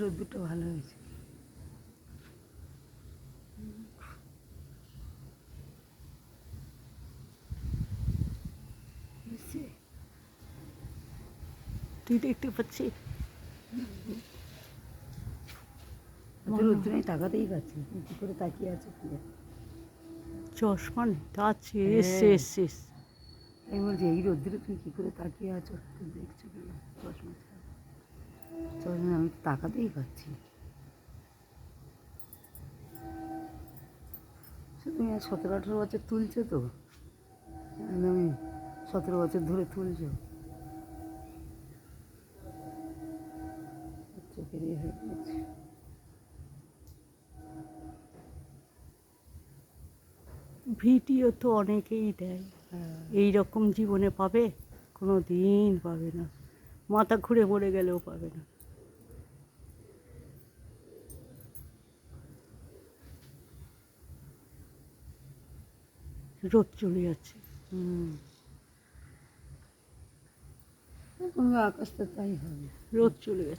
রোদ্দুরটা ভালো হয়েছে। তুই দেখতে পাচ্ছি রোদ্দুরে আমি তাকাতেই পাচ্ছি না, কী করে তাকিয়ে আছো কি জানি। চশমা নেই তা আছে হ্যাঁ। এস আমি বলছি এই রোদ্দুরে তুমি কী করে তাকিয়ে আছো, তুমি দেখছো কি না? চশমা ছাড়া চশমা আমি তাকাতেই পাচ্ছি না। তুমি 17-18 বছর তুলছো তো, একদমই 17 বছর ধরে তুলছো, চোখের ইয়ে হয়ে গেছে। ভিডিও তো অনেকেই দেয়, এই রকম জীবনে পাবে? কোনো দিন পাবে না, মাথা ঘুরে মরে গেলেও পাবে না। রোদ চলে যাচ্ছে। আকাশটা তাই হবে। রোদ চলে যাচ্ছে।